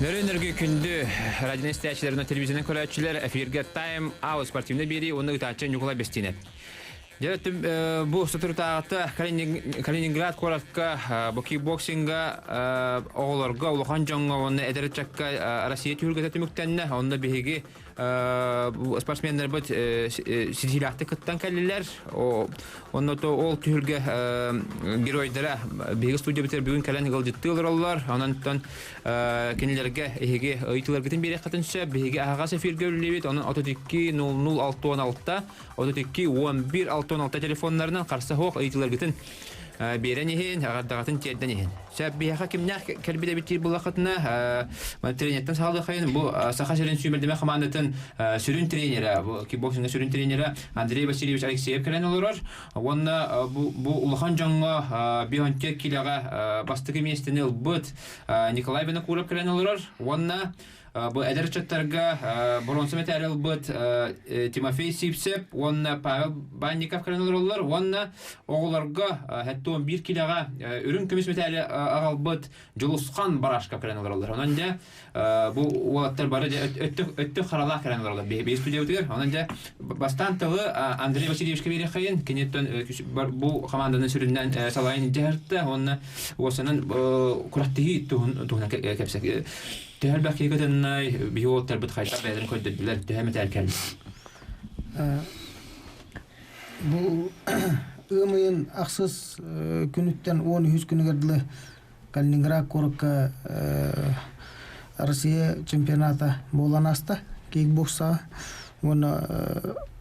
Нөрөнөргө күндү радио истечилеринен телевизионен көрөчүлөр эфирге Тайм спортивный биэриигэ уонна ытаачы Николай Винокуров. Дөрөтүм бу сутуртаата Калининград куоракка бу кикбоксиңҥа оҕолорго улахан дьоҥҥо уонна ыччакка Россия түмүктэннэ түмүктэннэ онно биэриигэ спортсменнар бут ситиһиилээхтик кыттан кэллилэр онно то ол түһүлгэ геройдара биэриигэ студия битер бүгүн кэлэн кылдыттыылар оллар онантон кинилерге эһиги ыйтыларгытын биэриэхтатынча биэриигэ агас эфирге үллебит онун 32-00-616 32-11-616 телефоннарынан карса хоох ыйтыларгытын беренихин агардагатын терденихин. Сәббиха кимнах кәлбидә битир булахатна тренердән сагылды хайын бу Саха сирин сүүмэрдэммит командатын сирин тренеры бу кикбоксиңҥа сирин тренеры Андрей Алексеев келен олар. Онна бу улахан дьоҥҥо бионтек килага бастыгы местене бут Николай Винокуров келен олар. Онна бу эдерчаттарга бронза медаль бут Тимофей Сивцев, онна Павел Банников келен олар. Онна оҕолорго хәтта 1 килога үрүн көмүс медаль албыт Дьулусхан Барашков келен олар. Онан да бу уаттар бары өттө харалаа келен олар. Бе студиябытыр. Онан да бастан тылы Андрей Алексеевке бере хайын кенеттен бу команданын сүрүннән салайын дәртте. Онна осынын кураттыгы тугуна кепсек. Тәһәл бәкегәдәннәй биоттар бит хайтар бәдән көйдәләр тәһәмәт әлкәл. Бу ымын аксыз күнүттен 13 күнүгәрдә Калининград куоракка Россия чемпионата боланаста кикбокса. Оны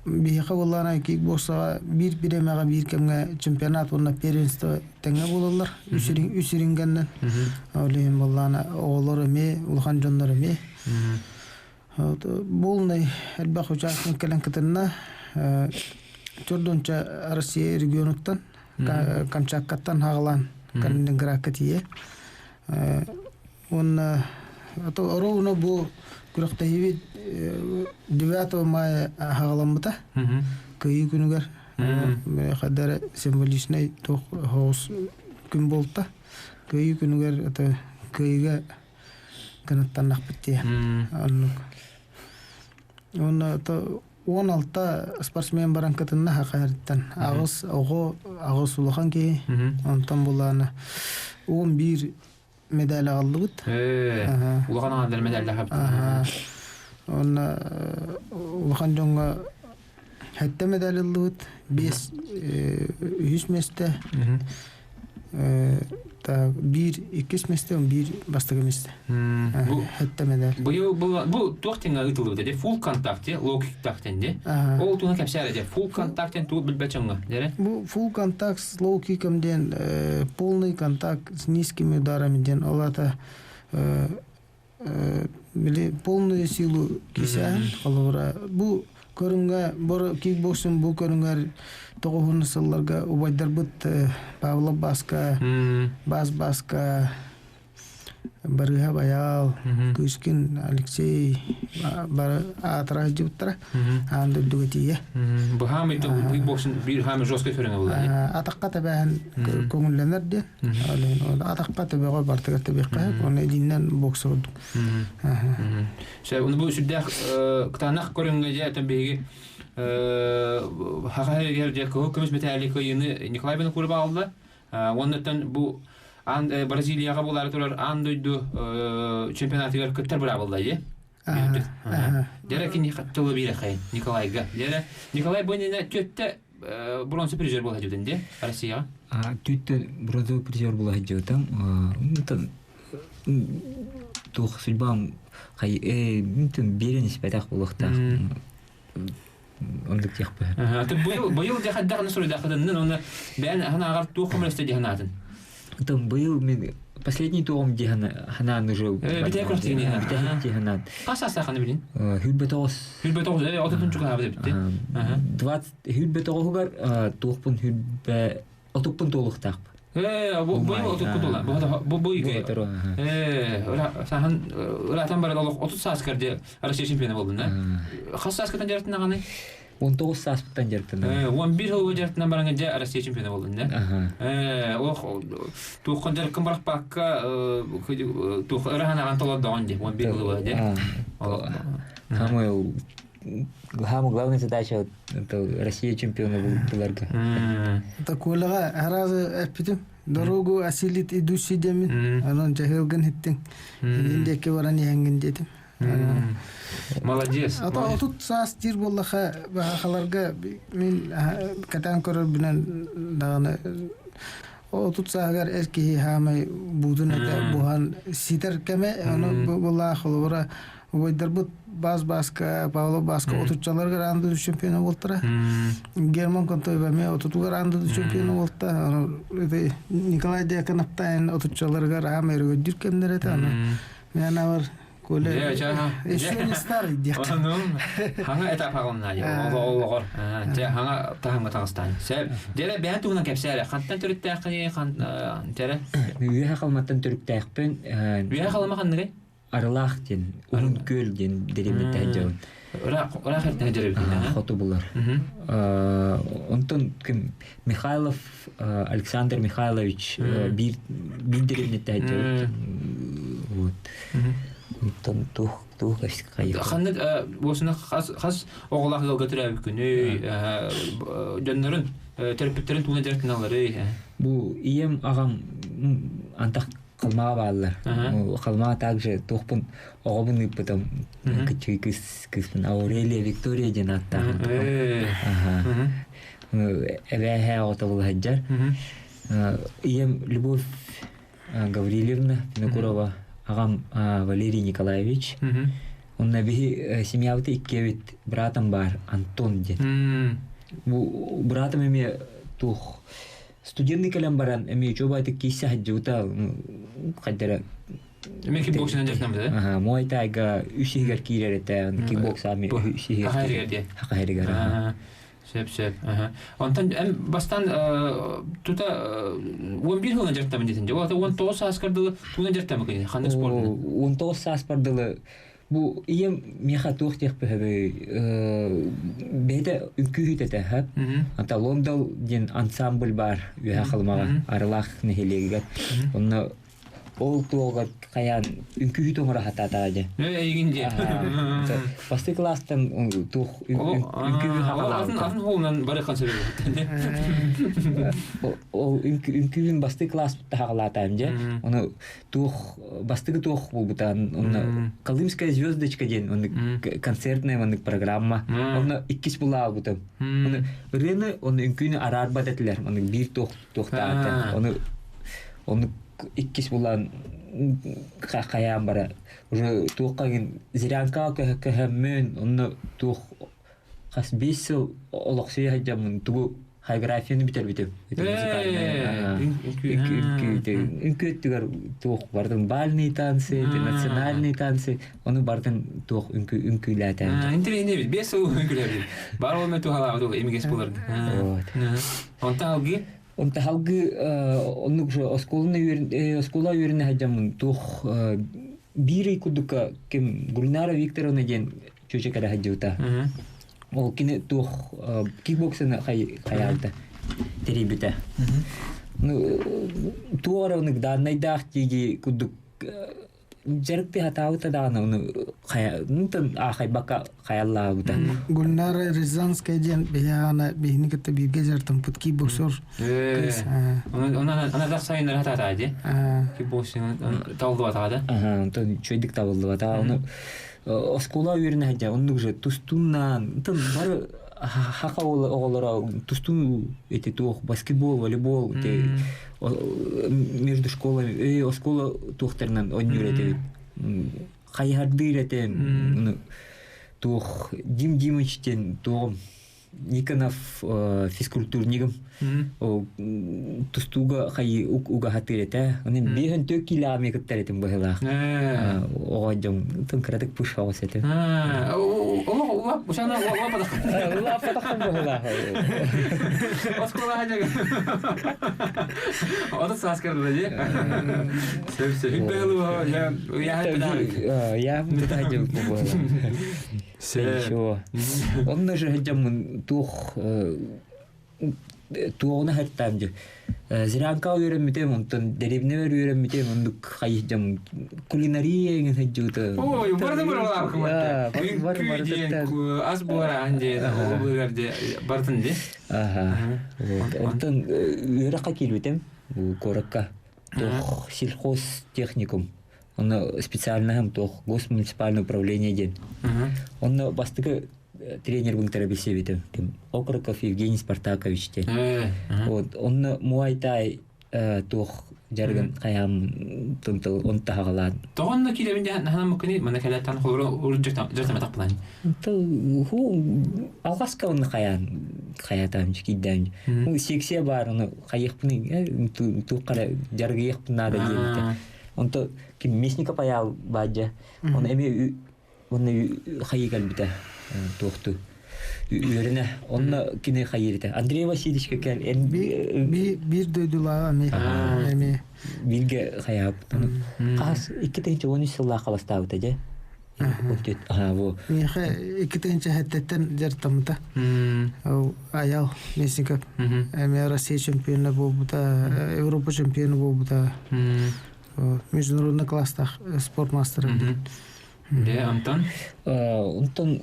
биһиге буллана кикбокса бир биремәгә бир кемгә чемпионат уонна первенство тәңгә булалар. Үсирингәннән. Олен буллана оғолорго ме, улахан дьоңҥоро ме. Булны әлбәк участник келен кытынна Чордонча Россия регионуттан Камчаткаттан хагылан Калининградка тие. Он ровно бу күрәктәйбит 9 мая хагаламбыта. Кыйы күнүгөр хадара символичный тох хаус күн болта. Кыйы күнүгөр ата кыйга канаттанак битти. Он 16 спортсмен баран кытынна хакырттан агыс улахан ки антан буланы 11 медаль алдыбыт. Улахан алды медаль алып. Он улахан дьоңҥо хәтта медаль алдыбыт. 5 месте. Та 1-2 месте, 1 бастыгы месте. Хәтта медаль. Бу тохтыңга ытылды де фул контакте, лоу киктактенде. Ол туна кепсәләде фул контактен ту билбәчәңгә, дире? Бу фул контакт с лоу кикамден полный контакт с низкими ударами ден олата полную силу кисән алыра. Бу көрүнгө бор кикбоксинг бу көрүнгөр 9 сылларга убайдар бут Павел Баска Барыга Баял Кышкин Алексей бар атраж жуттара анды дугатие. Бу хамы кикбоксинг бир хамы жостко көрүнгө булды. Атакка табан көңүллөнөр де. Атакка табага бартыга табакка оны диннен бокс болду. Бу сүддә кытанак көрүнгө жатан беги хагайгерде көмүс медаль көйүнү Николай Винокуров алды. Оннан бу Бразилияга булар турар андойду чемпионатыгар кыттар бара булды. Дәре кини хаттылы бире хай Николайга. Дәре Николай бонина төттә бронза призер булды динде Россия. Төттә бронза призер булды дигән. Унтан тух судьбам хай минтен беренис пәтах булыкта. Ондык яхпы. Быйыл да хаддагы сұрыда қыдыннын, оны бән ана ағар туғым рәсті дегенатын. Быйыл мен последний туғым дегенан уже... Бітәй күрті дегенан. Қас астақаны білін? Хүлбетоғыз. Хүлбетоғыз, отын жүгі ғабы да бітті. Хүлбетоғығар туғпын отықпын толықтақ. Быйыл отықпын толық. Бұл быйғы. Сахан ұратын бары 30 саскарде Россия чемпионы болдың, да? Қас саскардан жараттың ағаны? 19 сааспыттан жарыктан. 11 жыл жарыктан бараңа Россия чемпионы болдун да. Ох, тууккан жарыккан баракпакка туук ыраханаган толоддогон же 11 жыл да. Самая главная задача это Россия чемпиона буларга. Таколага аразы эпитим дорогу асилит идущий демин анан жахылган хиттин индеке барани хангин детим. Молодец. Ата тут саас жир боллаха бахаларга мен катан көрөр билен дагана тут саагар эски хамай будун эте бухан ситер кеме аны болла холора ойдарбыт Баска, Павел Баска, отучаларга ранды чемпиона болтара. Герман контойба ме отутуга ранды чемпиона болта. Николай Винокуров отучаларга рамерге диркемнерете аны. Мен авар коле. Еще не старый дек. Ханга этап агымна я. Оғолорго. Же ханга тахымга Тагыстан. Сеп, деле бен тугунан кепселе. Кантан төрүттәкни кан тере. Үйе халматтан төрүктәкпен. Үйе халамаган Аралахтин, Урункөлдин деремде тәҗәүн. Ора хәтта җәрәбин. Хото булар. Онтон ким Михайлов Александр Михайлович бир деремде тәҗәүн. Вот. Онтон тух кайы. Ханны босына хас оглах гатырабы күнү. Жоннорун терапевттерин туган жартыналары. Бу ием агам антак Калма баллар. Калма также тухпун огобун потом кыскын Аурелия Виктория Денатта. Эвэ отовул хаджар. Ием Любовь Гаврилевна Винокурова, агам Валерий Николаевич. Он наби семьявты иккевит братом бар Антон ден. Братом име тух студентный календарь, я чего это киса хаджута, хотя Ми кикбоксиңнан жартам да? Мой тайга үшигер кирер это кикбоксами үшигер. Хахайригер. Сеп. Онтан бастан тута 11 жылдан жартам дейтин. Же, 19 сааскардылы туган жартам экен. Кандай спорт? 19 сааскардылы бу ием меха тухтех бехе беде үкүхүт эте хап. Ата Лондон ден ансамбль бар үе халмага аралах нехелегет. Онна ол туога каян үкүхүт оңора хататаажы. Эгинде. Басты класстан тух үкүхүт хакалатын. Атын холнан бары кансыры. Ол үкүхүн басты класста хакалатам же. Оны тух бастыгы тух булбутан. Оны Колымская звездочка ден, оны концертная оны программа. Оны иккис була бутам. Оны рене оны үкүнү арарбат этилер. Оны бир тухтаат. Оны иккис булан каян бара. Уже тухкагын зирянка көһөммөн, оны тух хас 5 жыл олоксуй хаджамын тугу хореографияны битер. Үкүттүгөр тух бардын бальный танцы, национальный танцы, оны бардын тух үкүләтә. Интересно бит, 5 жыл үкүләбит. Бар олме тухала эмигес буларды. Онта халгы оннук оскола үйренне хаджамын тух бири кудука кем Гульнара Викторовна ден чөчекара хаджута. Ол кине тух кикбоксына хаялда теребите. Туара онук данайдах тиги кудук жарыкты хатаута дана нутан ахай бака хаялла бута. Гульнара Рязанская ден бияна бихникте бирге жартам пут кикбоксер. Она дасайнар хататади. Кикбоксинг талдыбатада. Онтон чөйдик табылдыбата. Оны оскола үйренне хаджа оннук же тустуннан бары хака оголора тустун эти тух баскетбол, волейбол те между школами оскола тухтернан ойнюрете кайхарды ирете тух Дим Димычтен тух Никонов физкультурнигом. Тустуга хай уга хатырета. Онын бehen 2 километр кыттарытын быһылаах. Огоджом тынкыратык пушаусы этим. Ула бушана ула падак. Ула падак быһылаах. Оскола хажага. Ода саскар дежи. Сөп бэлу я Я мутахажым быһылаах. Сейшо. Онно же хаджам тух туона хаттамжы. Зиранка үйренмитем, онтон деревневер үйренмитем, ондук хайжам кулинария ген хаджута. Ой, барды бара кыматта. Аз бора анде обыгарде бартын де. Аха. Онтон үйрәкка килбитем, куоракка. Тох сельхоз техникум. Он специально там тох госмуниципальное управление ден. Он бастыгы тренер был терабисевитем. Окроков Евгений Спартакович ден. Вот он муайтай тох жарган хаям тонтол он тахалад. Тогон килебинде хана мукни мана калатан хору уржактам жартаматак план. То ху алгаска он хаятам чикиддам. У сексия бар он хаехпны ту кара жаргыехпны надо делать. Он то ким местника паял баджа. Он эми он хайгал бита тохту. Үйренә. Он кине хайырда. Андрей Васильевич кел. Bir дөйдүлага эми билге хаяп. Кас 2-13 жылга каластабыта же. Во. Миха 2-нче хаттан жартамыта. Аял местника. Эми Россия чемпионы болбута, Европа чемпионы болбута. Международный класстах спортмастер. Де Антон? Антон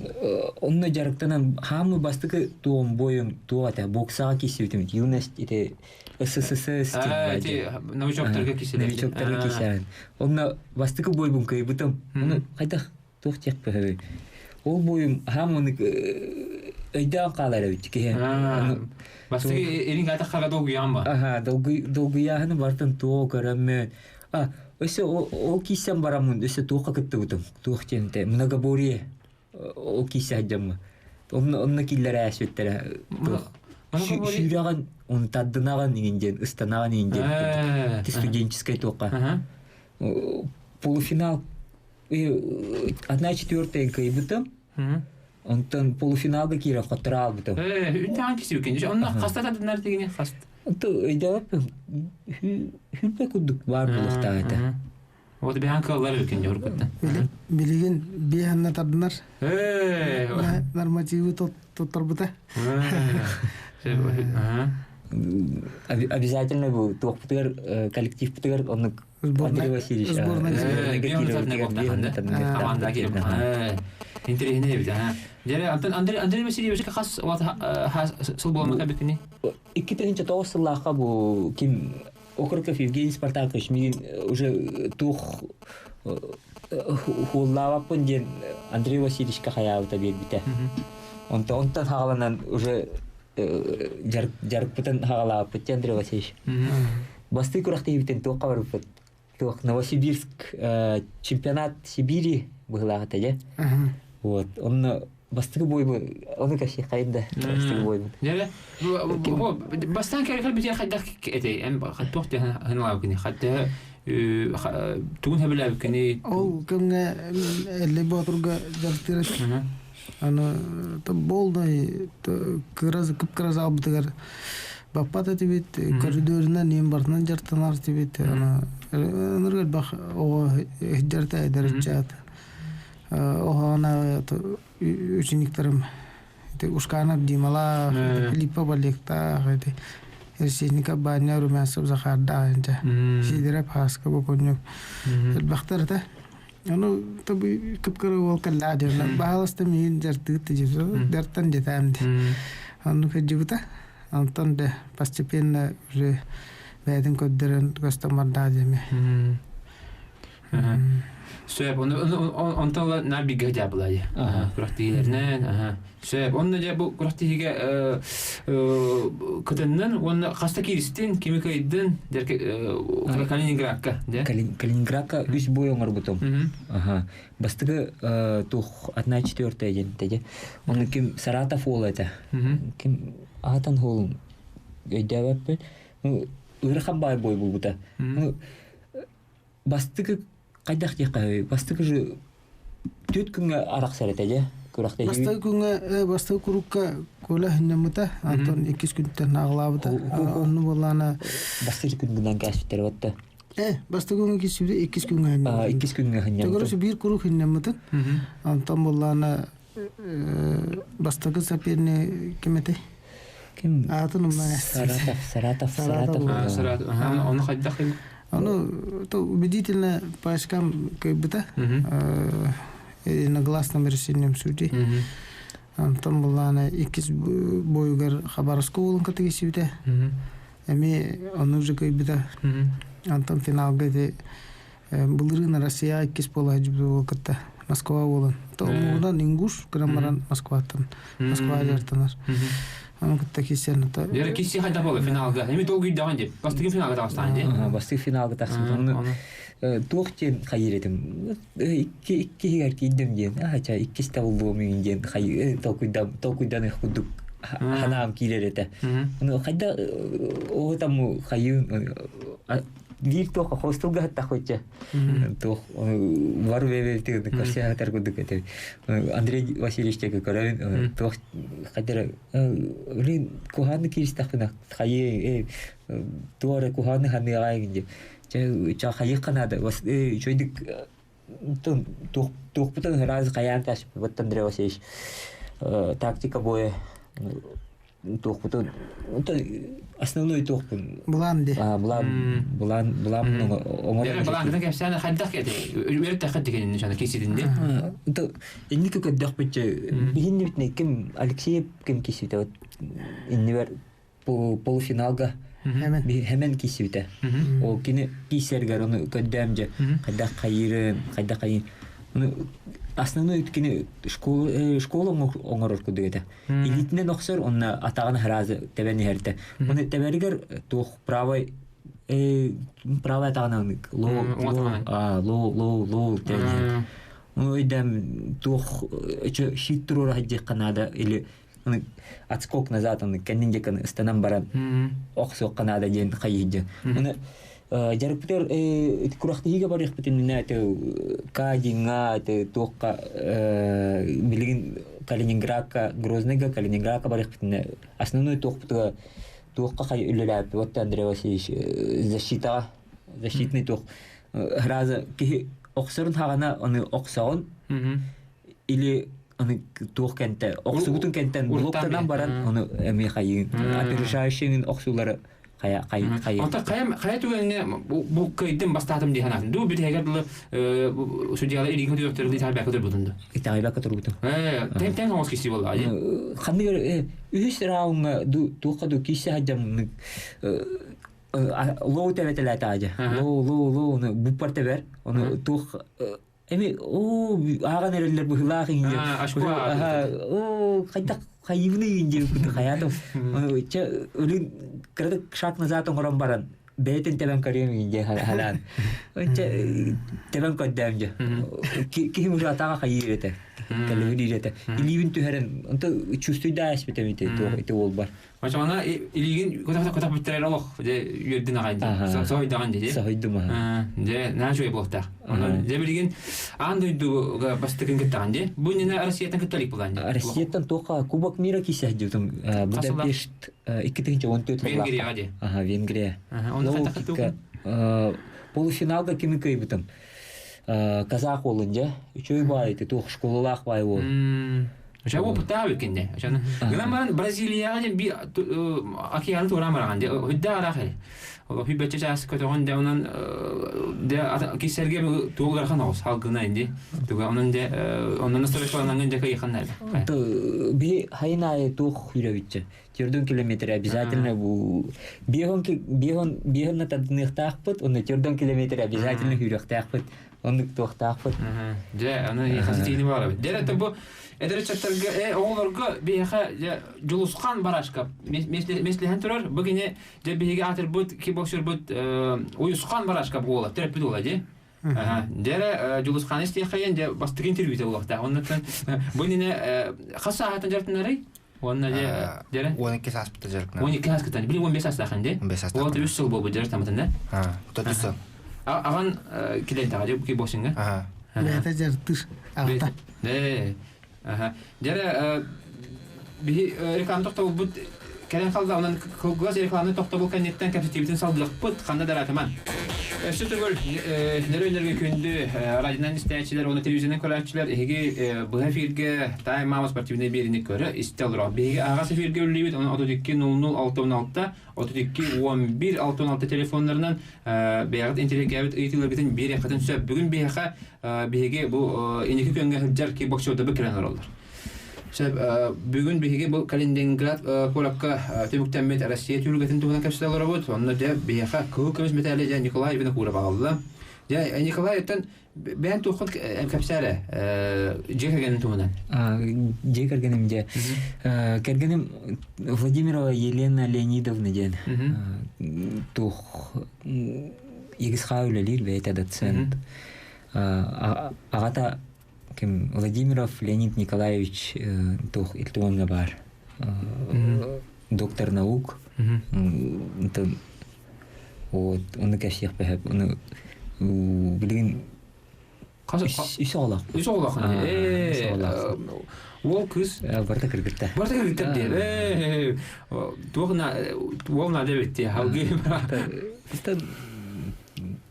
онны жарыктанан хамы бастыкы туом боюм туата боксага кисибитим. Юность ите СССР новичоктарга киселер. Новичоктарга киселер. Онны бастыкы бойбум кайбытым. Оны кайда тохтек бе. Ол боюм хамыны өйдөн калары битке. Бастыгы эрин кайда долгуян ба. Аха, долгуяны бартын тоо көрөммөн. Өсө ол кисем барамын, өсө туока кыттыбытым. Туох тенте многоборье ол кисе жамма. Онны киллер әсөттер. Шүраган он таддынаган ингенден, ыстанаган ингенден. Студенческой туока. Полуфинал 1/4 кайбытым. Онтон полуфиналга кире хатырал бытым. Үтән кисе үкен. Онны хастатадынар дегене хаст. То идеап хүлпе кудук бар булыктаата. Вот биян каллар үкен жорготта. Билеген биянна таднар. Нормативы тоттарбыта. Обязательно был тохптыр коллектив птыр он Андрей Алексеев. Команда келип. Интернет бит. Жара Андрей Алексеев хас сыл болмак битини. 2009 жылга бу ким Окроков Евгений Спартакович мен уже тух хуллавапын ден Андрей Васильевичка хаябыта бербите. Онтан хагаланан уже жарыппытын хагалапыт Андрей Васильевич. Басты куракты битен туакка барыппыт. Туак Новосибирск чемпионат Сибири быгылагыта же. Вот, он бастыгы бойбы, оны каши кайында бастыгы бойбы. Жара, бастан керек битен хайдак эте, эм хаттохты ханлау кини, хатта тугун хабылабы кини. Ол кемге эле батурга жартырыш. Аны то болды, то кыраз албытыгар. Баппата тибит, коридорунан нем бартынан жартанар тибит. Аны ныргал бах ого жартай дарчат. Охана учениктерим ушканап димала Филиппа балекта хайте эрсиника баня румасып захарда анча сидереп хаска боконю бахтарта аны таби кыпкыры бол каллады бааласта мен жартыт жесо дартан жетамди аны фежибута антон де постепенно уже бэдин коддерен костомарда деме Сөп, онтала набига жабылай. Курактигилернен, сөп, онна же бу курактигиге кытыннан, онна хаста киристин, кимикайдын, Калининградка, да? Калининградка 3 бой оңор бутум. Бастыгы тух 1/4 ден. Оны ким Саратов ол это. Ким атан холун. Өйдәбәппен. Үрхан бай бой булбута. Бастыгы кайдак дикай. Бастыгы же 4 күнгө арак сарат эже. Куракта. Бастыгы күнгө бастыгы курукка кола хиннемута. Антон 2 күндөн аглабыта. Онну болана бастыгы күнгөдөн кәсиптер батты. Бастыгы күнгө кисибде 2 күнгө. 2 күнгө хиннем. Тогоросы бир курук хиннемута. Антон болана бастыгы саперне кемете. Ким? Атын Саратов. Он кайдак. Оно то убедительно по очкам как бы да. На гласном решением судей. Там была она икис бойгар Хабаровского улан категории. Эми он уже как бы да. Антон финал где Булрина Россия икис положил ката Москва улан. То мудан ингуш граммаран Москва там. Москва жертванар. Он такие сильно то. Я киси хада было финалга. Эми долгий данди. Бастыгы финалга тастанди. Бастыгы финалга тастан. Туохтен хайретим. Икки идем ден. Ача иккиста болду мен ден. Хай толкуйдан их кудук. Ханам килерете. Ну хайда о там хайын вир тоха хостелга тахоча. Тох вар вевелти кашя таргудук это. Андрей Васильевич Коровин тох хайда рин куханы киристахна хае туаре куханы ханы айгинде. Ча хае канада вас чойдик тох потом раз каян таш вот Андрей Васильевич тактика боя тох потом основной тох Бланди. Блан оңор. Блан да кепсана хаддак эти. Үрдүк хаддак эне нишана кисидинде. То инник көддөх биче бигинне битне ким Алексеев ким кисите вот иннивер полуфиналга hemen кисите. О кине кисергер оны көддәмже хаддак кайын. Основной кине школа оңорор кудыгыта. Илитинен оксор онна атаган харазы тебени херте. Оны теберигер тух правой атаган ло тебени. Ойдам тух шиттурура хаджи канада или отскок назад он кенниндекан станам баран оксо канада ден хайыджы. Оны жарыптер курактыгыга барык битинне кадинга тоққа билген Калининградка Грозныйга Калининградка барык битинне основной тоққа хай үлеләп вот Андрей Васильевич защитный тоқ раза ки оксорун хагана аны оксаон или аны тоқ кенте оксугутун кенттен блоктардан баран аны эми хайын опережающийин оксулары Кая. Онта кая түгенне бу көйден бастатым ди ханатын. Ду бит хегер судьялар илиген директору ди табак көтөр бутунду. Табак көтөр бутун. Тем хос киси болду ай. Хандыр үс раунга туқаду киси хаджам лоу теветеле таажа. Лоу бу парте бер. Оны тух эми аган эрелер бу хилахин. Хайвны инде күтө хаядым. Ча үлүн кырдык шаг назад оңорон баран. Бетин тебен карем инде халан. Ча тебен коддамжа. Ким уже атага хайрете. Кэллилэр. Иливин түһәрен. Онта чувствуй да аспетемите то ол бар. Мачана илиген кота биттер алох. Же юрдин агайды. Сойдаган диде. Сойдума. Же нажой блохта. Же билген андойду бастыгын кеттан де. Бу не Россиятан кетталик булган. Россиятан тока Кубок мира кисә дидем. Будапешт 2014 Венгрия. Венгрия. Он полуфиналга кимикай битем. Казах олынжа, үчөй бай, тух школалах бай ол. Ошо опыттабы кенде. Ошону грамман Бразилияга би океан турамарган де. Хөддө арахы. Олопи беччас көтөгөн де онан де кисерге тугулархан ос халкына инде. Туга онан де онан стресфанан жака якандар. То би хайнай тух юревиче. 4 километр обязательно бу бегон на тадныхтахпыт, он 4 километр обязательно юрехтахпыт. Ондук тохтаахпыт. Же, аны хаситини бар. Дерете бу эдерчектерге оголорго биэха Дьулусхан Барашков. Меслиһен турар. Бугине же биһиге атыр бут кикбоксер бут Дьулусхан Барашков болот. Терпи дола же. Дере Дьулусхан истехаян же бастык интервьюте болокта. Оннан бунине хаса хатын жартынары. Уонна дере. 12 саспыта жаркна. 12 саскытан. Били 15 састахан де. 15 састахан. Вот 3 жыл болбу жартамытын да. Тодусы. Аган килен тага же кикбоксиңга. Бәтә жартыр. Агта. Дере би реклама тохтобул бут келен калда онан кылгас рекламаны тохтобул кеннеттен капитибитин салдылык бут канда даратыман. Сөтөгөл нерөйлөргө күндү радионан истечилер, оны телевизиондан көрөчүлөр, эги бу эфирге Тайм спортивный биэриигэ көрө истелро. Биги агас эфирге үлүбүт, оны 32 00 616 32 11 616 телефонларынан бегат интернет ыйтылыргытын бери катын сөп. Бүгүн беха биги бу энеки көнгө хыджар кикбоксерде бекелен олар. Бүгүн биһиге бу Калининград куоракка түмүктэннэ Россия түлгөтүн туган капсулалар бут. Онда да биһига көкөмүс металле жа Николай Винокуров алды. Я Николайдан бен тухын капсулалар жегенин туган. Жегеним же. Кергеним Владимирова Елена Леонидовна ден. Тух игисхаулелир бейта доцент. Агата Владимиров Леонид Николаевич тух илтуанга бар. Доктор наук. Вот, он каших бэхэ. Он билген Исоолах. Ол кыз барда кыргытта. Де. Тугна волна дебетти. Халги.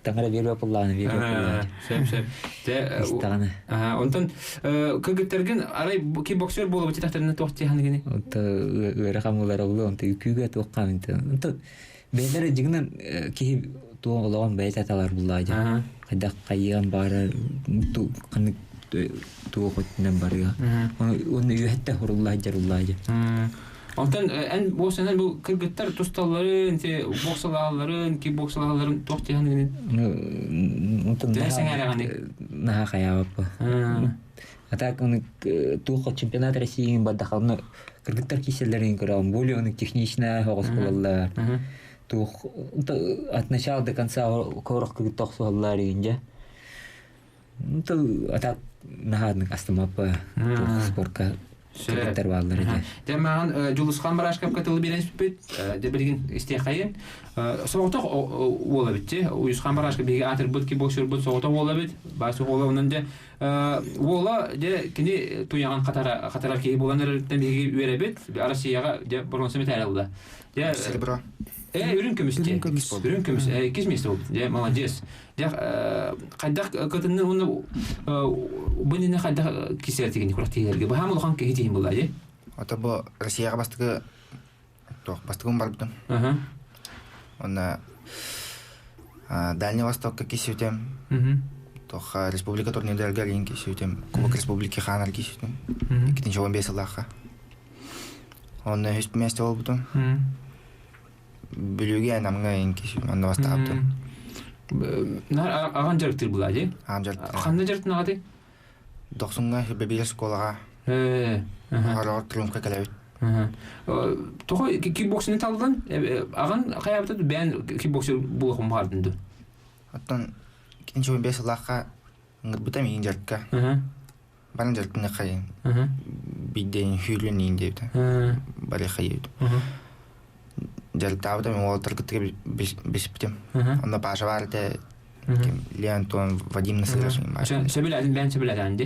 Таңара беріп апылланы, Сәп. Истаны. Онтан көгіттерген арай кикбоксер болып өтетақтарына тоқты яғаны Онта ұрақамылар олы, онта үкіге тоққан. Онта бәйлері жігінен кейі туған олаған бәйт аталар бұллайды. Қайдақ қайыған бары, қанық туғы қөттінен барыға. Оны үйәтті ұрыллайды. Ondan en boşanan bu kırgıtlar tustallарын, boksalağların, kikboksalağların toqti hangi? Ondan naha kayabı. Atak onu tuğ чемпионата России бадахалны кыргыттар киселерин көрөм. Более оны техничная хогос болалар. Туğ от начала до конца корох кыргыттак суаллар инде. Атак нахаднык астамапы спортка Секретарь валлары. Демаган Дьулусхан Барашков катылы беренс бит, де билген истехайын. Соғытақ ола битти. Дьулусхан Барашков биге атыр бут кикбоксер бут соғытақ ола бит. Басы ола онан де ола де кини туяған қатарар кейі боланырдан биге өре бит. Россияға де бронза металл алды. Серебро. Үрін көміс. Кизместі болды. Де молодец. Де қайдақ көтінні оны бұнына қайдақ кесер тегені құрақ тегелерге. Бұл хамыл оған кейі тегін болды, де? Ота бұл Россияға бастығын бар бұтын. Оны Дальний Востокқа кесі өтем. Тоқ республика турнирдерге лейін кесі өтем. Кубок республики ханар кесі өтем. 2-15 жылаққа. Оны өз месте ол бұтын. Бүліге әнамға ең кесі өтем. Оны бастағы бұтын. Аған жарықтыр бұл, де? Аған жарықтыр. Қанда жарықтың ағады? Доқсынға бәбейлер сколаға. Арағыр тұрымқа кәләует. Тоқы кикбоксini талдан, аған қаябытады бән кикбоксер бұлықым бардынды? Оттан 2-15 жылаққа бұтам ең жарыққа. Барын жарықтың қайын. Биден хүйлін ең дейбді. Бары қайыбды. Жарықта бұтам ең ол тұрғыттығы бесіптім. Онда башы барды Леонтон Вадим Насырашын. Сөбіләдін бән сөбіләдінді?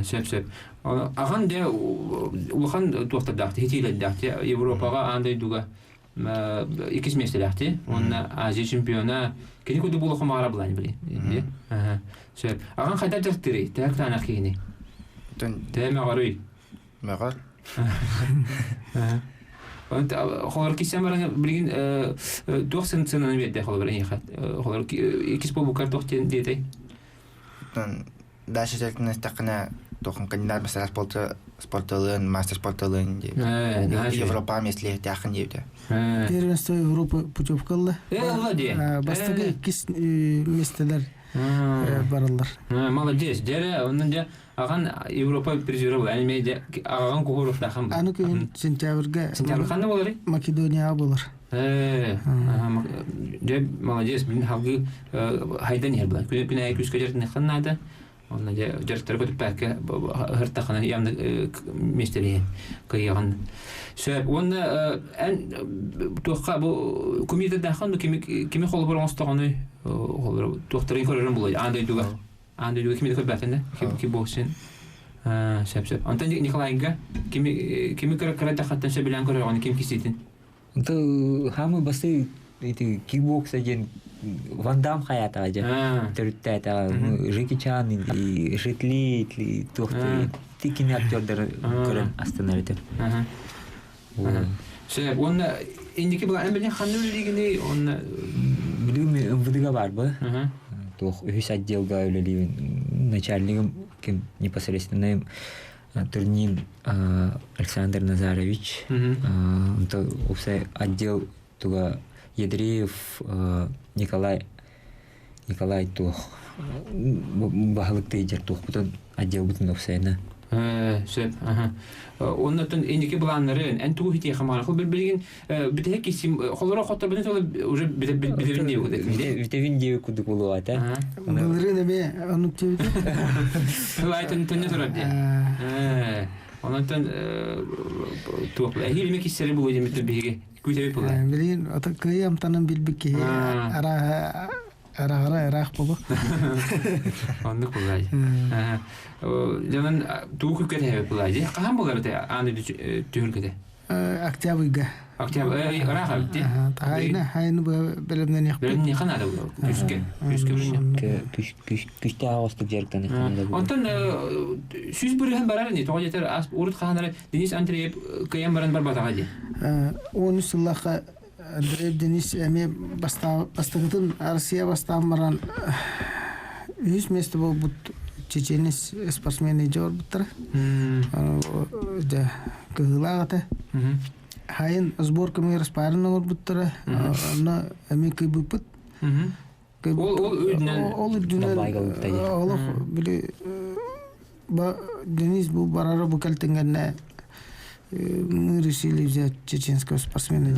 Сөп. Аған де улахан туақтардақты, хетейлердақты, Европаға андай дуға 2 местеләқті, онна Азия чемпиона, кені көді бұл оқым ағара бұлайын білі. Сөп. Аған қайда жарықтыры, тәк танақ кейіне? Тәме ғарой? Мәғар? Холар кисен баран билген туақсын ценаны берді холар баран ехат. Холар 2 полбукар тоқтен дейтай? Дальше жарықтың астақына тоқын кандидат мәсіра спортылын, мастер спортылын дейбді. Европа местілері тәқін дейбді. Первенство Европы путевкалды. Ола де. Бастығы 2 местелер баралар. Молодец. Дере онун же аган Европа призеры бол. Ани де аган Куоров дахам. Аны күн сентябрьга Кандай болар? Македония болар. Де молодец. Бин хавгы хайдан хербла. Күнэ күскө жертне ханнада. Онна же жертер көтүп бакка хыртахана ямды мистери кыйган. Сөп онна тоққа бу комитет дахан кими холы бармастаганы холы тохтарын көрөрөн булай. Андай дуга кими көбәтенде кикбоксинг. Сөп. Антон Николайга кими көрөрө хаттан сөбелән көрөргөн ким кисетин. Антон хамы басты эти кикбокс деген Вандам хаята ажа. Төрүттәтә Жеки Чан и Жетли тохты тикин актердер көрөн астаналыты. Сөп онна индики була эмбелен ханны лигини онна билими МВДга бар бы. Тох үс отделга үлели начальником ким непосредственно Турнин Александр Назарович. То все отдел туга Едреев Николай Тух бахалыкты жертух бутун отдел бутун офсайна. Сөп. Оннотон индики буланнарын эн тугу хити хамар хол билген битек кисим холора хотор битен уже битевин диу кудек. Битевин диу кудек болуа та. Булрын эме анук чебит. Лайтын төнне турат. Оннотон тук эхилме кисери булу демет биге күтебе була. Билген ата кыям танын билбекке ара болу. Онны кулай. Жанан тугу кетебе булай. Кахам булар те аны түркеде. Октябрьга. Октябрь рахабти. Хайны белемнен як. Белемнен ханада күскө күштө агыстык жерден экен. Онтон сүз бүрүн барар не тогы жетер урут ханары Денис Андреев кыям баран бар батага ди. 10 жылга Андрей Денис эме бастагытын Россия бастан баран 100 место болуп чеченис спортсмены жор буттар. Да кыттыылаахтара. Хайын сборка мы распарны буттар. На эме кыбыпыт. Ол били Денис бу барара бу калтынгана мы решили взять чеченского спортсмена.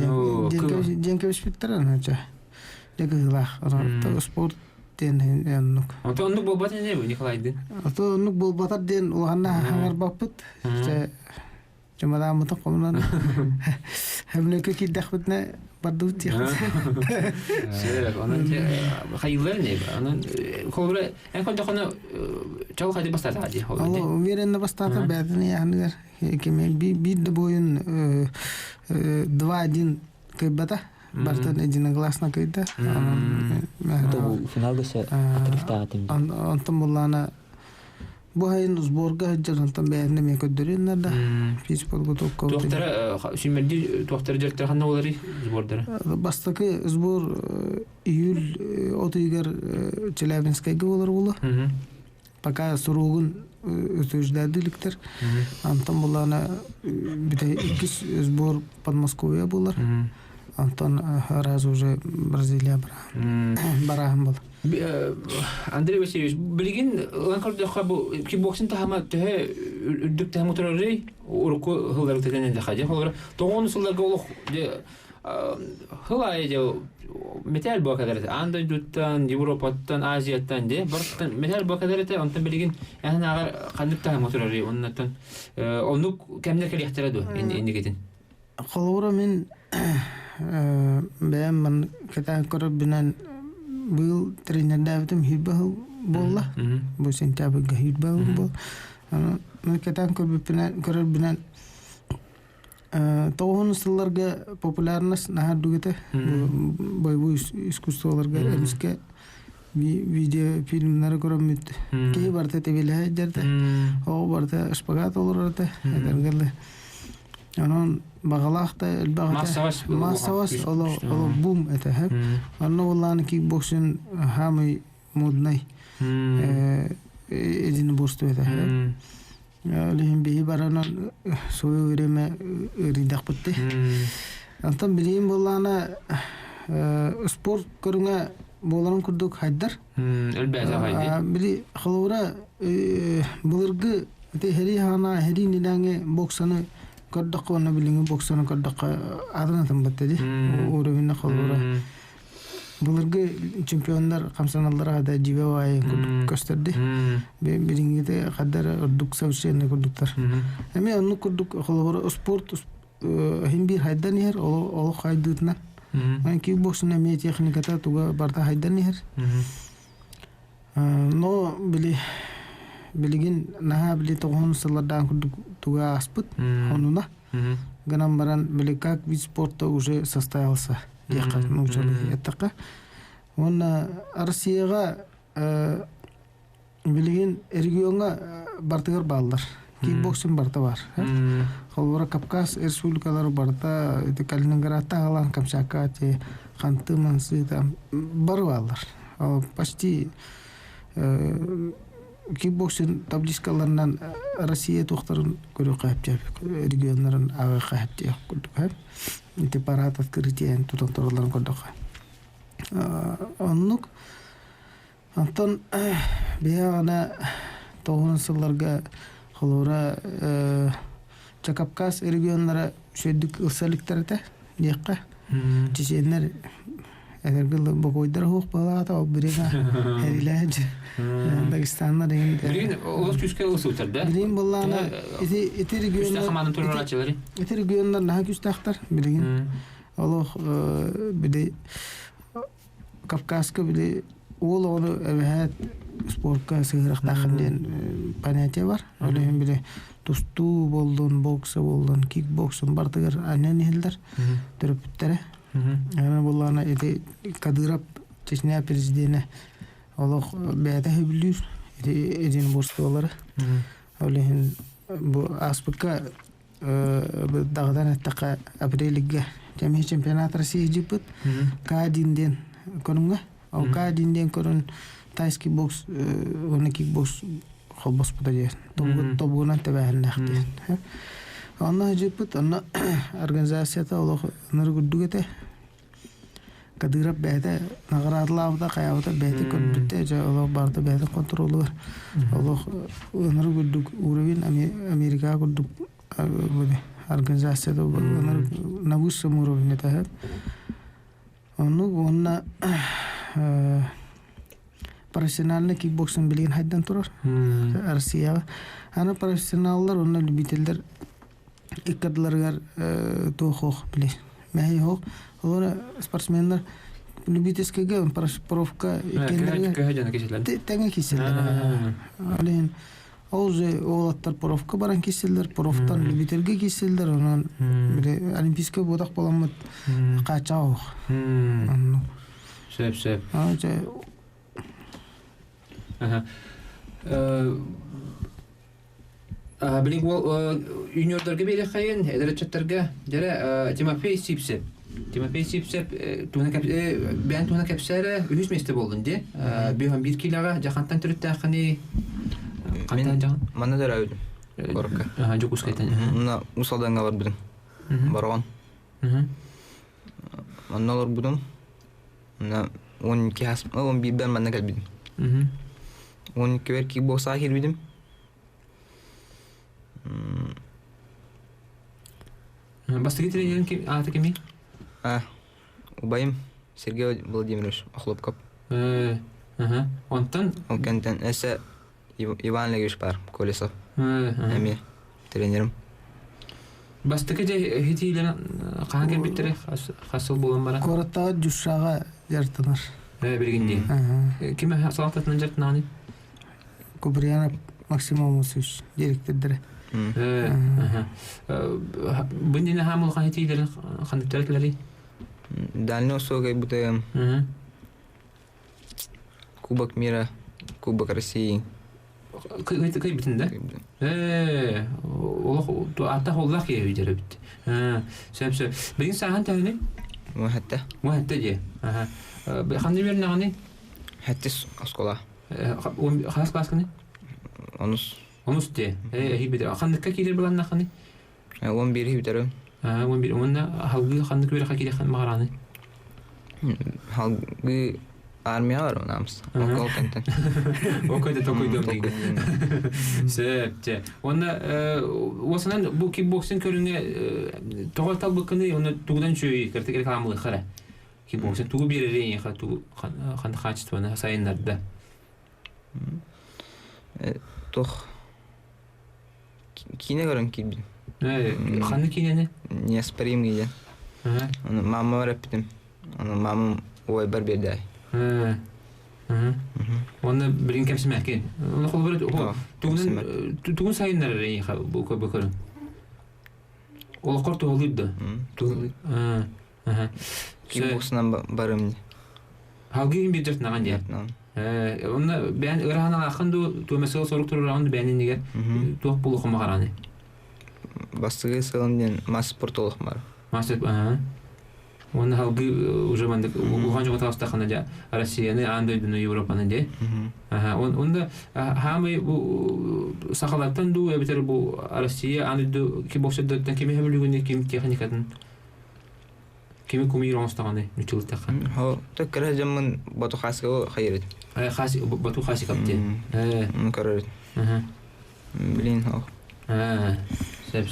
Деньги спектра, спорт ден. А то оннук болбат не Николай ден. А то оннук болбатар ден улахан хаңар баппыт. Жамадамы токомнан. Хемлеке киддахбытна бардут яхт. Анан хайылар не? Анан колбура эн кондохоно чал хайды бастата ади. Алло, уверенно бастата бәдин яхныр. Кеме бит боюн 2-1 кайбата. Бартан единогласно кайда. Финалда се отрифтаатым. Антон буллана Бухайн сборга жартан бәдин ме көдөрүннәр да. Физболго токко. Доктор Сүүмэрдэммит доктор жартар ханна болары сбордары. Бастакы сбор июль отыгар Челябинскайга болар болу. Пока суругун өтөждәдиликтер. Антон булана бите 2 сбор Подмосковья болар. Антон раз уже Бразилия барахым бол. Андрей Алексеевич, билген ланкордоха бу кикбоксинг тахама төһө үрдүк тахама турары урку хылдар тегенен де хаҗа. Холор 9 жылдарга улук хылай же металл бакадар анда дуттан Европаттан Азияттан де бартан металл бакадар те онтан билген яна агар кандык тахама турары оннан онук кемнер келехтереду энди кетин. Холора мен бәм ката көрөп бинен бул тренердәбитим хиббал болла. Бу сентябрьга хиббал бол. Мен ката көрөп бинен 9 жылларга популярность нахадугете боевой искусстволарга эмиске видео фильмнары көрөмүт. Кей барта тебеле жерде. О барта шпагат олорда. Эдергеле. Анан багалахта массавас оло бум это хеп. Анно улахан кикбоксинг хамы модный. Единоборство это хеп. Лихим бии барана свое время ридахпытты. Антон билим булана спорт көрүнгө боларын курдук хайдар. Элбәзә гайды. Били халура булыргы те хери хана хери нилаңе боксаны кырдык оны билиңе боксаны кырдык адына тамбатты. Уровень халура. Булыргы чемпиондар камсаналларга да жибебай көстөрдү. Билиңе кадар үрдүк совершенно курдуктар. Эми аны курдук халура спорт химбир хайдан ер ол хайдытна. Мен кикбоксинг эме техниката туга барта хайдан ер. Но билигин наха били тогон сылардан курдук туга аспыт. Онуна. Ганам баран били как вид спорта уже состоялся. Якат научили еттака. Онна Россияга билигин регионга бартыгар балдар. Кикбоксинг барта бар. Холбора Кавказ республикалары барта, Калининградта алан камчакка, Ханты, там бар балдар. Почти кикбоксинг табличкаларынан Россия тоқтарын көрө кайып регионнарын ага кайып көрдүк. Ите парад открытие тутанторларын көрдүк. Оннук Антон бияна тоғынсыларга холора Кавказ регионнары шөйдүк ылсалыктарыта дияққа чеченлер энергилы бокойдар хоқ балата ол бирега эриләж Дагестанна деген Билин олос күскә ылсылтар да. Билин буллана ити регионнар Хаманын турачылары. Ити регионнар наһа күстәхтар билин олох биде Кавказка биде ол оны әбәһәт спортка сыйрактаган дигән понятие бар. Олеһин биде тусту болдун, бокса болдун, кикбоксинг бардыгар аннан хилдер. Төрөптәре. Аны буллана эти Кадыров Чечня президенты олох бәдә хәблүр эдин борстолары. Олеһин бу аспыкка дагдан аттака апрелгә чемпионат России җипет К1ден көрүнгә. Ал К1ден көрүн тайский бокс, оны кикбокс холбос подає. Тобуна тәбәһен нәхти. Онна җипет, онна организацияда олох ныргыдыгыте Кадыров бәдә наградлавда каябыта бәдә көрбүтә җа олох барды бәдә контролы. Олох ныргыдык уровень Америка гыдык организацияда на высшем уровне та. Онна профессиональный кикбоксинг билген хайдан турар. Россия. Аны профессионаллар, онна любительдер иккадларгар тоохох биле. Мәһи хох. Олар спортсменнар любительскеге профка икендерге тәңе киселдер. Алин Олже олаттар профка баран киселдер, профтан любительге киселдер. Онан биле олимпийский бодак боламыт качау. Сеп. Билин ол юниордарға бере қайын, әдіретчеттерге дәрі Тимофей Сивцев. Тимофей Сивцев бән туына кәпсәрі үхіс месті болдың де. Бүйін бір килаға жақантан түрітті ақыны қантан жағын? Мана дәр әудің, куоракка. Жоқ ұскайтан. Мына ұсалданға бар білін, баруан. Мана олар бұдым. 12 асым, 11 бән мана кәл білдім. 12 бәр кикбоксаға кел білдім. Бастығы тренерін аты кеме? Убайым Сергей Владимирович Охлопков. Онтан? Он кәнтен әсі Иван Легевич бар, Колесов. Әме тренерім. Бастығы де хетейлерін қаған кәл біттірі қасыл болан бара? Кораттағы жүшаға жартынар. Білгенде. Кеме салататынан жартын ағын? Кубриянов Максим Амусович, директордары. Бұндені хамыл қан хетейлерін қандыптар әтілері? Дальний условия будем Кубок мира, Кубок России. Кай бітін да? Ата қоллақ ие өйдері біт. Сөп. Білген саған тәуіне? Мұхәтті де. Қанды берін ағаны? Хәттіс оскола. Қағас класканы? Онус де. Қандыққа кейдер білан нақаны? 11 хибдері. 11. Онна халғы қандық бері қакеде қан мағараны? Халғы армия бар намс. Окол кентен. Окойда токойдом дейді. Сөпте. Онда осынан бұл кикбоксинг көріңе тоғатал бұқыны, оны туғыдан шөй кіртікер қамылы қара. Кикбоксинг туғы беререйін еқа туғы қанды қачестваны сайынларды. Тоқ кине көрін кейбін. Қанды кинені? Неоспорим кейден. Мама бар әппітім. Мамам ой бар берді ай. Оны білін кәпсі мәкен. Оны қол бәрі туғын сайынлар рейіға бұл көрін. Ол қор туғылыйды? Кикбоксынан барым. Халгейін бер жартын аған де? Оны бән ұрағына ақынды төмесіғыл сорық тұрыр ағынды бәнін негер туық бұл ұқымы қараны? Бастығы сылын ден мас спорт олық бар. Мас Оны халгы уже мандык уған жоғы тағыстақаны де Россияны, Андойдыны, Европаны де. Онда хамы сақалаттан ду, әбітер бұл Россия, Андойды кикбоксерден кеме әбілігіне кем техникатын? Кеме көмейір оңыстағаны, нүтілі таққан? Төк кәрі жамын бату қасығы қайыр еді. Бату қасы қапте? Оны көрір еді. Білейін ол. Сәп.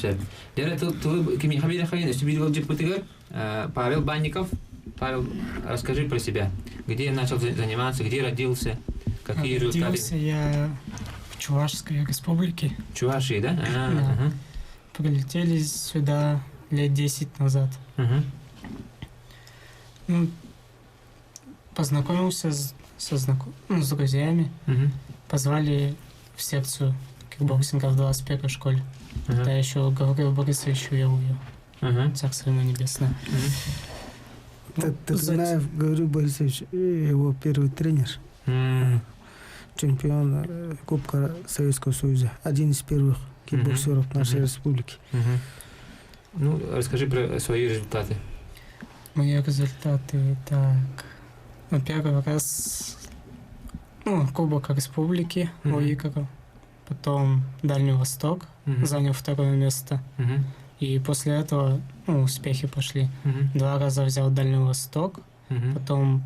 Дәрі тұлы кеме қабері қайын, үсті бейді жеп бұтығыр? Павел Банников. Павел, расскажи про себя. Где начал заниматься, где родился, какие результаты? Родился я в Чувашской республике. Чувашии, да? Да. Прилетели сюда лет 10 назад. Познакомился с друзьями. Позвали в секцию кикбоксинга в 21-й школе. Тогда еще Гаврил Борисович вел ее. Царство ему небесное. Ты знаешь, Гаврил Борисович, его первый тренер, чемпион Кубка Советского Союза, один из первых кикбоксеров нашей республики. Ну, расскажи про свои результаты. Мои результаты, так, на первый раз, Кубок Республики выиграл, потом Дальний Восток, занял 2-е место. И после этого успехи пошли. 2 раза взял Дальний Восток, потом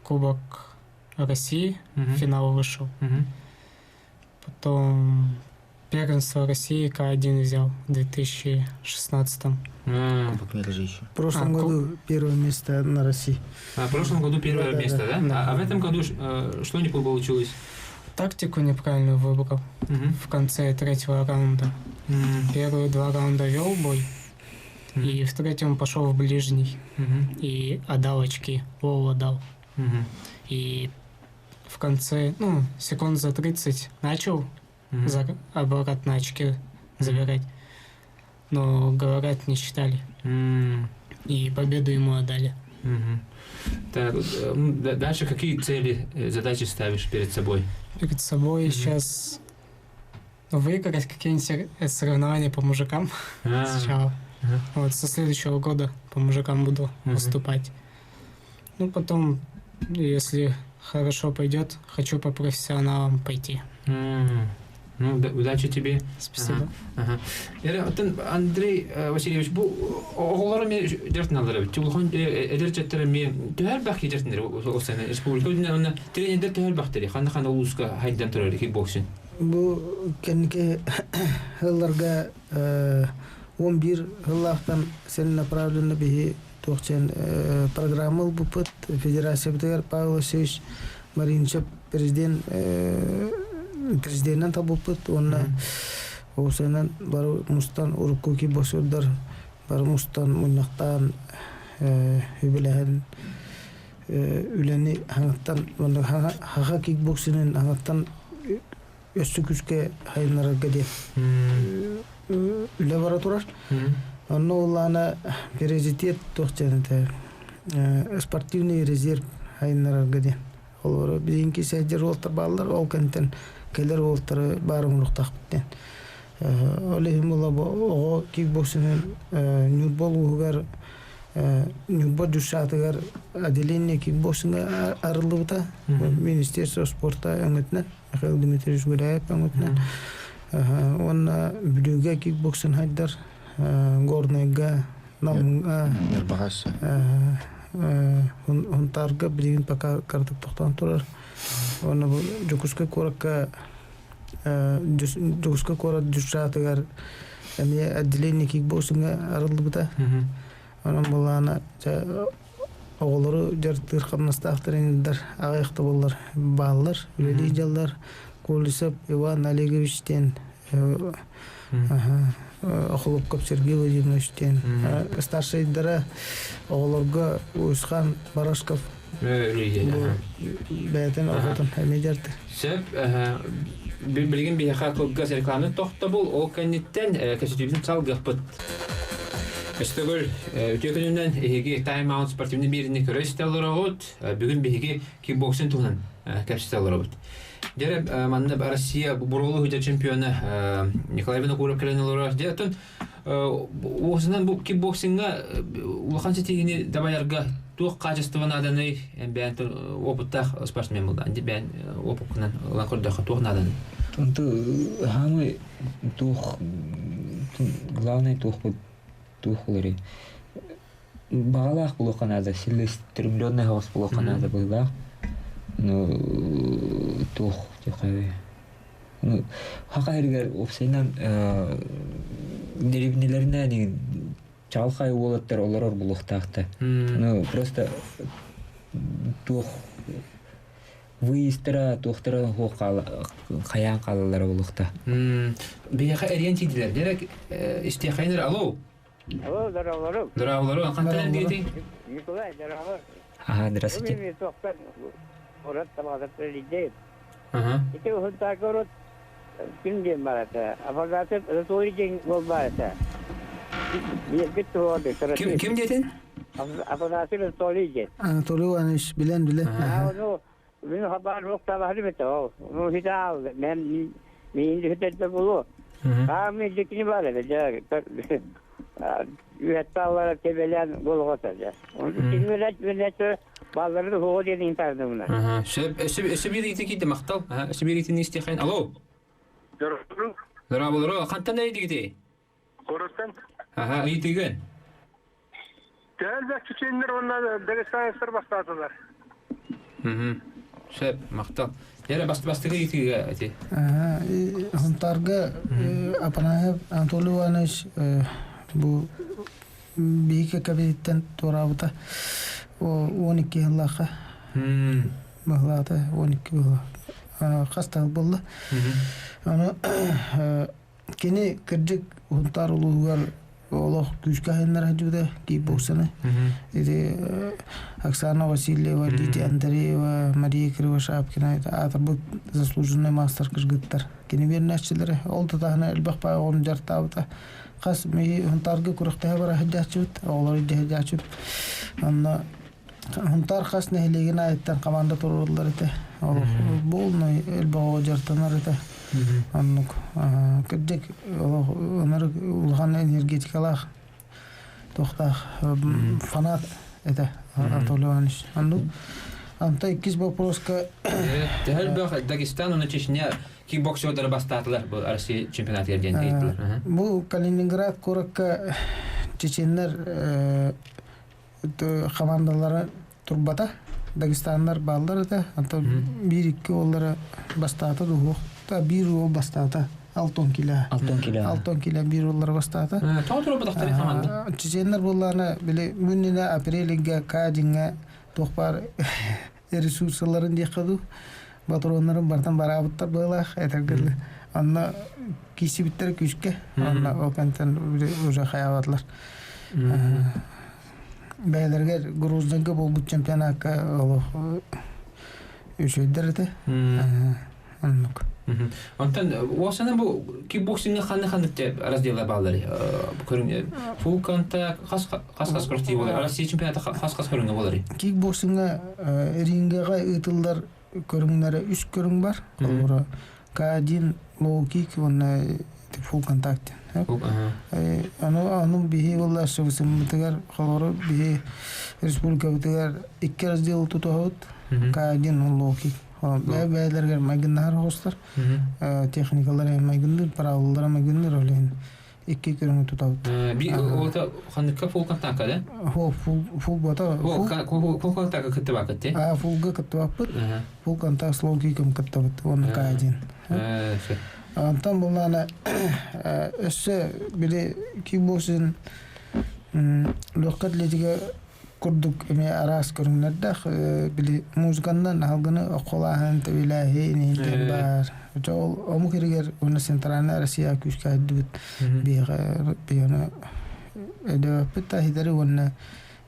Кубок России, в финал вышел. Потом первенство России К1 взял в 2016-м. Кубок мира же еще. В прошлом году первое место на России. В прошлом году первое место, да? А в этом году что не получилось? Тактику неправильно выбрал в конце 3-го раунда. Первые 2 раунда вел бой, и в 3-м пошел в ближний и отдал очки, Вол отдал. И в конце, секунд за 30 начал обратно очки забирать, но, говорят, не считали. И победу ему отдали. Так, дальше какие цели, задачи ставишь перед собой? Перед собой сейчас выиграть какие-нибудь соревнования по мужикам сначала. Вот со следующего года по мужикам буду выступать. Потом, если хорошо пойдет, хочу по профессионалам пойти. Удачи тебе. Спасибо. Андрей Васильевич, оғылары мен жертін алдыры. Дьулусхан әдерчеттері мен түйәл бәқи жертіндер осы республика. Оны тренерлер түйәл бәқтері. Қанды ұлысқа хайдан тұрады кикбоксин? Бұл кәнеке ғылларға 11 ғыллақтан сәлі направлені бейі тоқчан программал бұпыт Федерация бітігер Павел Банников Маринчеп президенттен табылпыт, онна осынан бары мұстан ұрыққы кикбоксердар, бары мұстан мұнақтан үбіләхін үләні аңыттан, хаға кикбоксинен аңыттан өсті күшке хайынларға де үлә бара тұрар. Онна олағына приоритет тоқчаныда спортивный резерв хайынларға де. Олары бізінки сәйдер олтыр балылар, ол кәнттен кэллилэр олтары барын ұлықтақ біттен. Олехім ола оғы кикбоксинен нюрбол ұғығар, нюрбол дүшатығар отделение кикбоксинга арылы бұта, Министерство спорта әңгітінен, Михаил Дмитриевич Гуляев әңгітінен. Онна бүліге кикбоксин хайдар, горныйға, намынға, хунтарга билин пока картып токтон турар. Оны бу жокуска куоракка жокуска куора дьюшатыгар эми отделение кикбоксиңга арылды бута. Анан булана оголору жартыр камнастактыр эндер агайыкты боллар баллар үлели жалдар Колесов Иван Олеговичтен Охлопков Сергей Владимировичтен старший дара оголорго Дьулусхан Барашков бәтен оготон эми жарты. Сеп билген бияха кылгас рекламны тохта бул ол канниттен кәсүтүбүн салгыппыт. Эстөгөл өтөкөнүнөн эги Тайм спортивный биэриигэ көрөстөлөрөт бүгүн биһиги кикбоксинг тугунан кепстелөрөт. Дереп манна Россия бурулу хыжа чемпионы Николай Винокуров кэллилэр дертон осынан бу кикбоксиңга улахан ситиһиилээхтик дабайарга туох качествован аданы бән опыттах спортсмен булды. Анди бән опытынан ланкордах туох наданы. Тонту хамы туох главный тухлары. Багалах булаканада силе стремлённый хос булаканада была. Ну тух тихая. Ну хакайрга опсайнан деревнелеринен деген чалкай болоттор олор булуктакты. Ну просто тух выйстыра тухтыра хокала каян калалар булукта. Бияха ориентидилер. Дерек истехайнер алло. Алло, здорово. Здорово. Кантан дети? Николай, здорово. Ага, здравствуйте. Вы мне только город тамада прилетит. Ага. И ты вот так город киндем барата. А богатый затворить гол барата. Мне битва это. Ким детин? А богатый затворить. Анатолий Иванович билен. А ну, мен хабар yok tabii bitiyor. Ну hiç ben hiç було. А мы дикни барата. Ürettallara tebelen golgotacak. Onun için millet bazıları hoğu dedi internet bunlar. Aha. Şebiriyeti gitti maktal. Ha, şebiriyeti ne isteyken? Alo. Здорово. Кантан нейди гити? Коростан. Aha, iyi деген. Тәлбә чеченнәр оннан Дагестанстар баштадылар. Шеп, мактал. Яра бастыгы гитиге әти. Хунтарга апанае Анатолий Иванович bu büyük kabineten torabıta o 12 yıllaqa mıhlata 12 yılla hasta buldu. Ana kene kırcık huntar uluğar Allah güçkahınlar hacıda kikboksana. İşte Оксана Васильева, Лидия Андреева, Мария Кривошапкина, атырбык заслуженный мастер кыргыттар. Кene бернәчеләре алды тагына элбәкпа он жартабыта. Қас ми хунтарга курыктага бара хаҗачыт, олар хаҗачыт. Анна хунтар қас нәһилеген айттан команда турулар ите. Ол болны элбәгә жартанар ите. Аннук кырдык олар улахан энергетикалар тохта фанат это Анатолий Иванович. Анта икис вопроска. Тәһәл Дагестан уны Чечня кикбоксерлар бастатылар бу Россия чемпионаты ярден әйттеләр. Бу Калининград куоракка чеченнер командалары турбата Дагестаннар баллар да анта 1-2 оллары бастаты дух та 1 ол бастаты 6 кило 1 оллар бастаты. Тоотро бутактар команда. Чеченнер булларны биле мүннә апрелгә кадиңгә тохпар ресурсларын дикаду батроннарын бартан барабыттар булах этергеле. Анна кисибиттер күчкә. Анна окантан уже хаяватлар. Бәйләргә Грузинга бу чемпионатка Аллах үчедерде. Аннук. Антан осана бу кикбоксиңга ханны-ханны разделлар баллар. Көрүнгө фул контакт хас спортив болар. Россия чемпионаты хас көрүнгө болар. Кикбоксиңга рингага ытылдар көрүнгнәре 3 көрүң бар. Олора К1 low kick on full contact. Аны бихи валла спортсменнар халары бихи республика битер 2 раздел тутахот К1 low kick. Бәйләргә мәгеннәр хостар. Техникалар мәгеннәр, правилар мәгеннәр олен. 2 көрүңү тутабыт. Би олта хандыкка фул контакка да? Фул бота. Фул контакка кытты бакыт, те? Фулга кыттыбаппыт. Фул контакт слоуки кым кыттабыт. Оны кайдин. Антан булана өссө биле кикбоксинг легкая атлетика курдук эме арас көрүнөрдө биле музыкандан алгыны улахан түмүктэннэ бар. Жол омукеригер Онно Центральная Россия күскайдыт биэриигэ эдэ питта хидери онна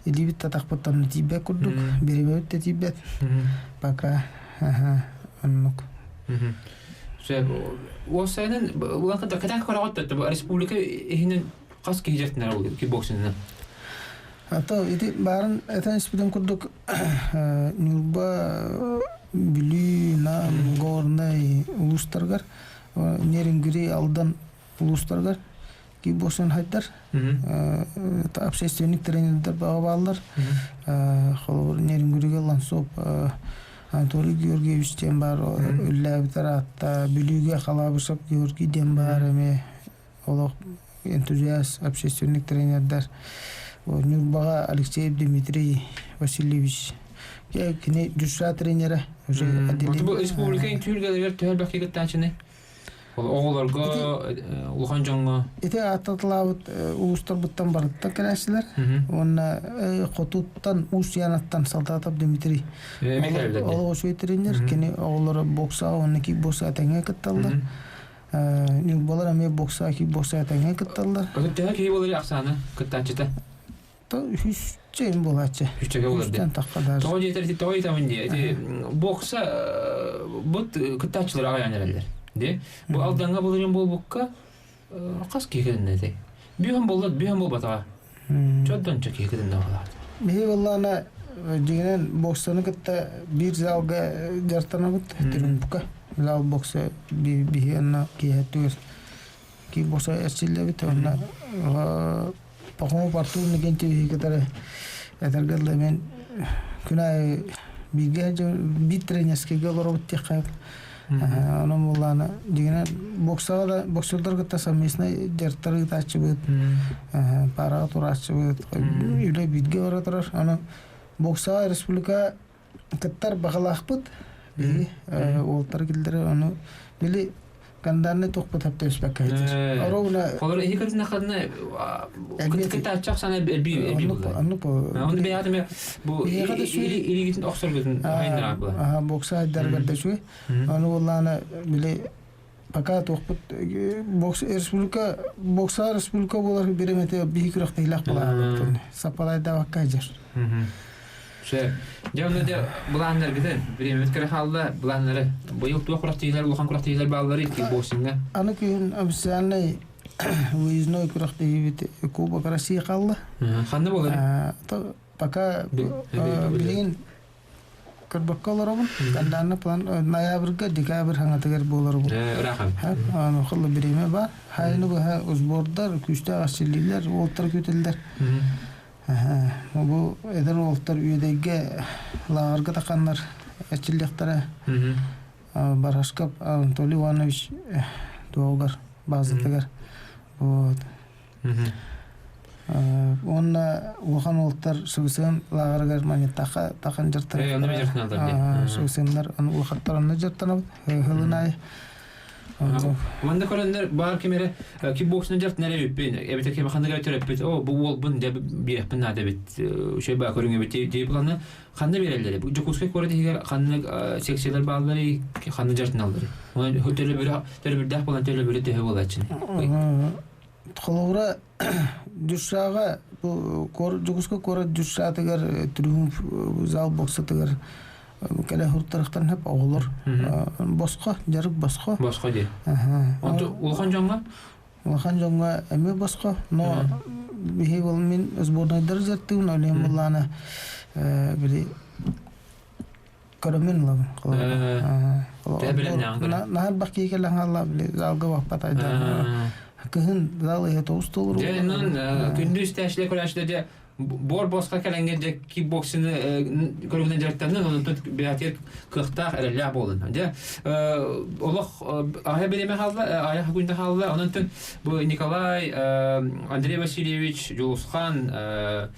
илибит татакпаттан тибе курдук беребет тибет пока аннук. Уосайнын улахан кадан карагат республика ихинен кас кижертнер ул кикбоксингна. Ата иди барын этен спиден курдук нурба билина горнай улустаргар нерингири алдан улустаргар кикбоксинг хайдар общественник тренерлер багалар холор нерингириге лансоп Анатолий Георгиевич тем бар үлләбитаратта билүүгө халабышып Георгий дем бар эме олох энтузиаст общественник тренерлер Нурбага Алексеев Дмитрий Васильевич кини жүша тренері уже отделение. Республиканың түйілгелер түйілбәкке кіттәншіні? Оғыларға, улахан дьоңҥо. Ете аттатылабыт улустар бұттан барыттан кәрәсілер. Онна қотуттан, ұс янаттан Салтатов Дмитрий. Ол өшөй тренер. Кені оғылары бокса, онны кикбокса әтәңе кітталдар. Нюрбалар әме бокса, кикбокса әтәңе кітталдар. Өтті кей болары ақсаны кіттәншіті? Чейн болачы. Үчеге боларды. Тоғы жетерді, тоғы етамынде. Бокса бұт кіттәчілер ағайанерелер. Бұл алданға болырын бол бұққа қас кекедін әді. Бүйін болады, бүйін бол батаға. Чөдден чө кекедін дауылады. Бейі болағына дегенен боксаны кітті бір залға жартана бұд. Түрін бұққа. Зал бокса бейі анна кейеттігір. Кей бокса әршілі біт. Пақымы партуыны кенте бейі кетері әтергелі мен күнай бейі тренерскеге олар бұд тек қайып. Onun bulana digene boksörler gitta samesna jartar gitta açıbıt para tur açıbıt öyle bilgi öğretir ana boksa respublika kittar bağlaqpıt bi oltar gildir onu bili kandanne toqput hapta üspakaydır arona olur iyi kadına kadına kitta açaq sana elbi onu beyadım bu ili gitin oxsor gitin aynen abi boksa dargarda şu onu olana bile fakat toqput boksa respublika bolar biremete bir kırıqta ilaq bolar sapalayda vakkajar Cevabında bulanlar giden bir metkere halda bulanları boyuk tuğ kuraqtıylar ulaqan kuraqtıylar bağları kikboksinga. Ana köyün Ofiциальный выездной kuraqtıyı Кубок России қалды. Қанды болар? Пока билеген кырбакка оларабын. Канданы план ноябрьга декабрь хаңатыгар боларабын. Рахам. Аны қылы биреме бар. Хайны bu uzborдар, күшті асчилилер, олтар көтелдер. Bu eder oltar üyedege lağarga takanlar açıllıqtara Барашков Анатолий Иванович doğgar bazıtıgar Онна улахан олтар сүгісен лағаргар мani тақан жартар сүгісенлер улахаттар онна жартанабы хылынай Manda kolanlar bar kemere kickboxing jart nere bipin ebete keme xanda götürüp o bu wol bun de bir yapın da bit şey ba körüngü bit de planı xanda berelleri bu jokuska korede higer xanda seksiyalar bağları xanda jartın aldı onu hötele bir dah bolan tele bir de hava açın Xolora düşağa bu jokuska kore düşatıgar triumf zal boksatıgar Kale hurtarıqtan hep oğulur. Bosqa, jarık bosqa. Bosqa de. Ulaqan dьоңҥо? Ulaqan dьоңҥо eme bosqa. No bihi bol min özbornaydar jartım öyle bullana biri karamin labın. Nahar bakki kelan Allah bile zalga vaqpatayda. Kıhın zal ehe tost olur. Denin gündüz təşkil kolaşda бор босқа кәләңге кикбоксины көргеннән жараттаны, onun бәтер кыхтах әллә болын. Де олох ая береме халда, ая күндә халда, onun төн бу Николай, Андрей Васильевич, Дьулусхан,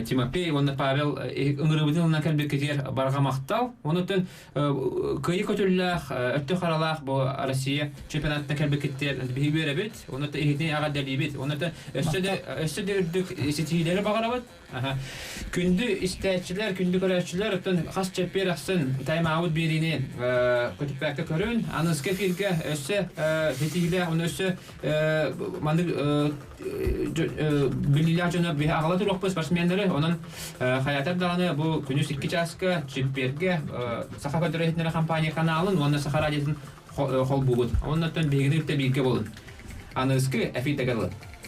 Тимофей, онна Павел ыңгырыбытылына кәлбек кетер барга мактал. Onun төн кыйы көтүлләх, өттө харалах бу Россия чемпионатына кәлбек кетер биэриигэ бит. Onun төн ихне ага дәлибит. Onun төн өссөдө үрдүк ситиһиилээхтик багарабыт. Күндү истәчиләр, күндү көрәчиләр өттен хас чепер ахсын Тайм аут биэриине көтүпәккә көрүн. Аныска фиргә өссө ситиһиилээхтик, оны өссө мандык билиләр жана бе агала турып спортсменнары, onun хаятат даганы бу күнүс 2 часка чемпионатка Саха федерациялары компания каналын, Онно Саха радиосын хол булут. Оннан бегине үтә бигә булын. Аныска әфит тәгәле.